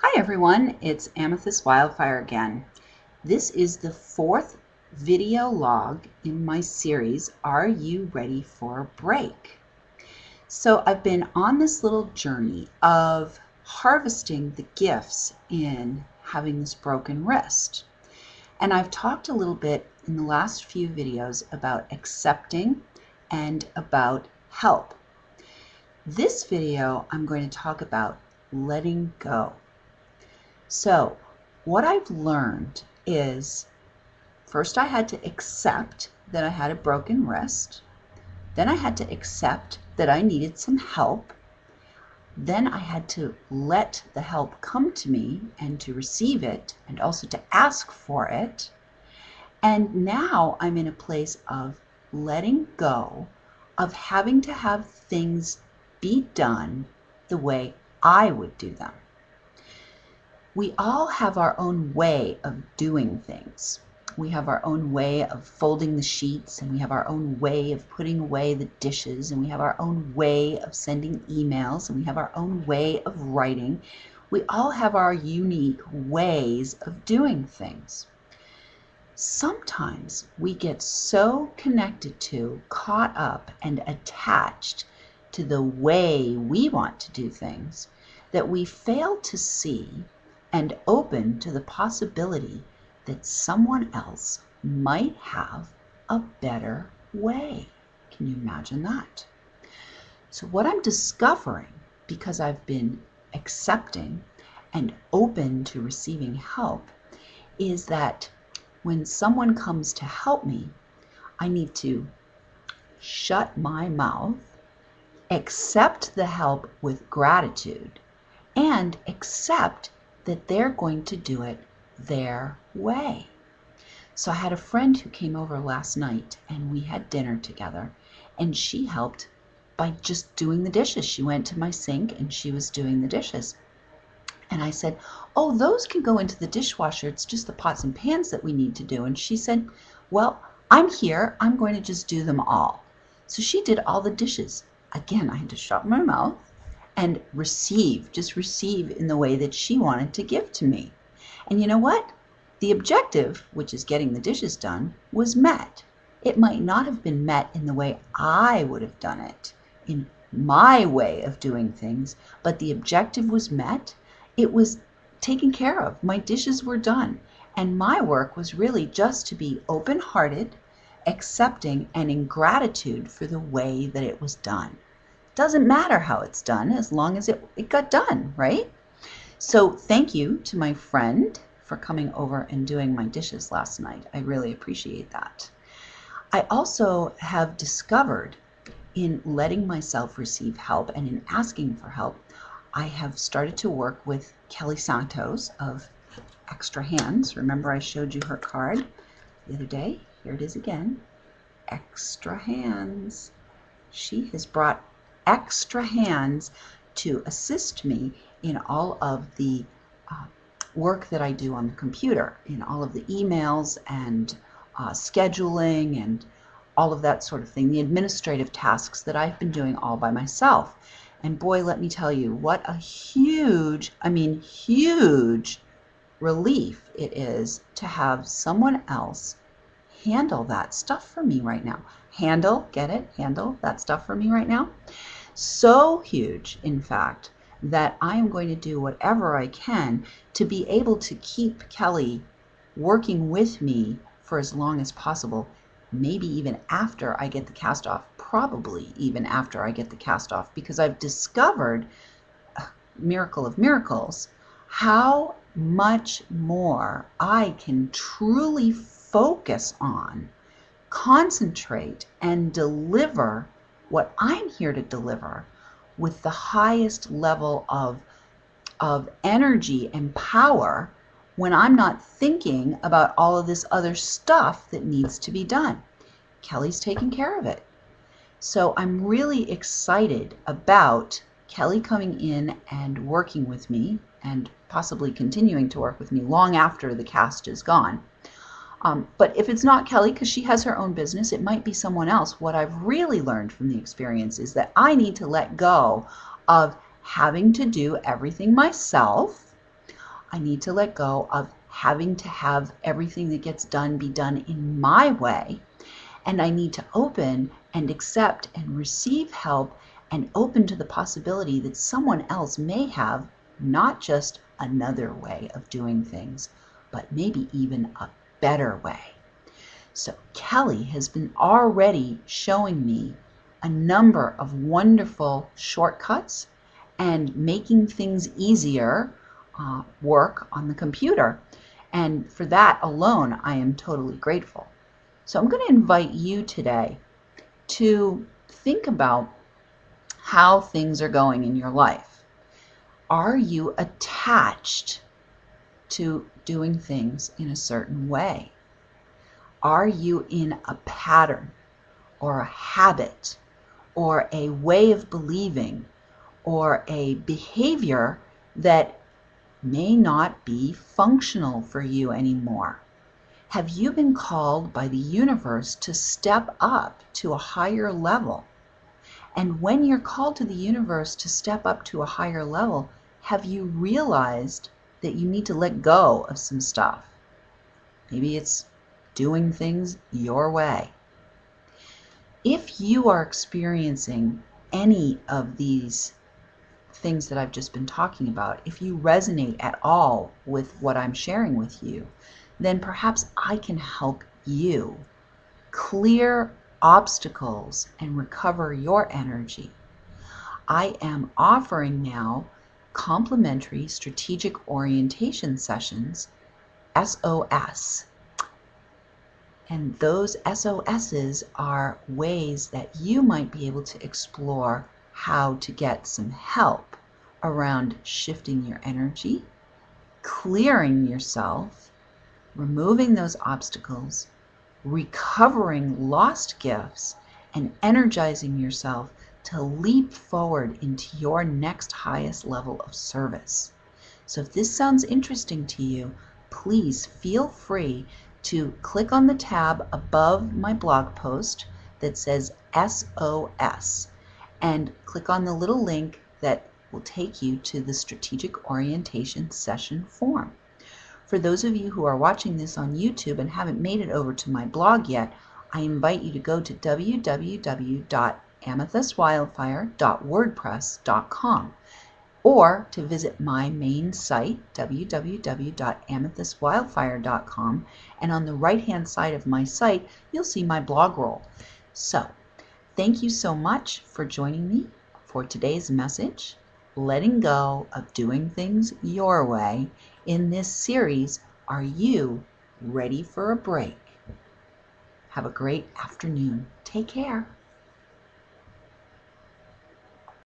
Hi everyone, it's Amethyst Wyldfyre again. This is the fourth video log in my series, Are You Ready for a Break? So I've been on this little journey of harvesting the gifts in having this broken wrist. And I've talked a little bit in the last few videos about accepting and about help. This video I'm going to talk about letting go. So what I've learned is, first I had to accept that I had a broken wrist. Then I had to accept that I needed some help. Then I had to let the help come to me and to receive it and also to ask for it. And now I'm in a place of letting go of having to have things be done the way I would do them. We all have our own way of doing things. We have our own way of folding the sheets, and we have our own way of putting away the dishes, and we have our own way of sending emails, and we have our own way of writing. We all have our unique ways of doing things. Sometimes we get so connected to, caught up, and attached to the way we want to do things that we fail to see and open to the possibility that someone else might have a better way. Can you imagine that? So what I'm discovering, because I've been accepting and open to receiving help, is that when someone comes to help me, I need to shut my mouth, accept the help with gratitude, and accept that they're going to do it their way. So I had a friend who came over last night and we had dinner together, and she helped by just doing the dishes. She went to my sink and she was doing the dishes. And I said, "Oh, those can go into the dishwasher. It's just the pots and pans that we need to do." And she said, "Well, I'm here. I'm going to just do them all." So she did all the dishes. Again, I had to shut my mouth and receive, just receive in the way that she wanted to give to me. And you know what? The objective, which is getting the dishes done, was met. It might not have been met in the way I would have done it, in my way of doing things, but the objective was met. It was taken care of. My dishes were done. And my work was really just to be open-hearted, accepting, and in gratitude for the way that it was done. Doesn't matter how it's done as long as it got done, right? So thank you to my friend for coming over and doing my dishes last night. I really appreciate that. I also have discovered, in letting myself receive help and in asking for help, I have started to work with Kelly Santos of Extra Hands. Remember I showed you her card the other day? Here it is again. Extra Hands. She has brought extra hands to assist me in all of the work that I do on the computer, in all of the emails and scheduling and all of that sort of thing, the administrative tasks that I've been doing all by myself. And boy, let me tell you, what a huge, huge relief it is to have someone else handle that stuff for me right now. Handle, get it? Handle that stuff for me right now. So huge, in fact, that I am going to do whatever I can to be able to keep Kelly working with me for as long as possible, maybe even after I get the cast off, probably even after I get the cast off, because I've discovered, miracle of miracles, how much more I can truly focus on, concentrate, and deliver what I'm here to deliver with the highest level of energy and power when I'm not thinking about all of this other stuff that needs to be done. Kelly's taking care of it. So I'm really excited about Kelly coming in and working with me and possibly continuing to work with me long after the cast is gone. But if it's not Kelly, because she has her own business, it might be someone else. What I've really learned from the experience is that I need to let go of having to do everything myself. I need to let go of having to have everything that gets done be done in my way. And I need to open and accept and receive help and open to the possibility that someone else may have not just another way of doing things, but maybe even a better way. So Kelly has been already showing me a number of wonderful shortcuts and making things easier work on the computer. And for that alone, I am totally grateful. So I'm going to invite you today to think about how things are going in your life. Are you attached to doing things in a certain way? Are you in a pattern or a habit or a way of believing or a behavior that may not be functional for you anymore? Have you been called by the universe to step up to a higher level? And when you're called to the universe to step up to a higher level, have you realized that you need to let go of some stuff? Maybe it's doing things your way. If you are experiencing any of these things that I've just been talking about, if you resonate at all with what I'm sharing with you, then perhaps I can help you clear obstacles and recover your energy. I am offering now complimentary strategic orientation sessions, SOS. And those SOSs are ways that you might be able to explore how to get some help around shifting your energy, clearing yourself, removing those obstacles, recovering lost gifts, and energizing yourself to leap forward into your next highest level of service. So if this sounds interesting to you, please feel free to click on the tab above my blog post that says SOS and click on the little link that will take you to the strategic orientation session form. For those of you who are watching this on YouTube and haven't made it over to my blog yet, I invite you to go to www.amethystwildfyre.wordpress.com or to visit my main site, www.amethystwildfyre.com, and on the right-hand side of my site, you'll see my blog roll. So, thank you so much for joining me for today's message, letting go of doing things your way, in this series, Are You Ready for a Break? Have a great afternoon. Take care.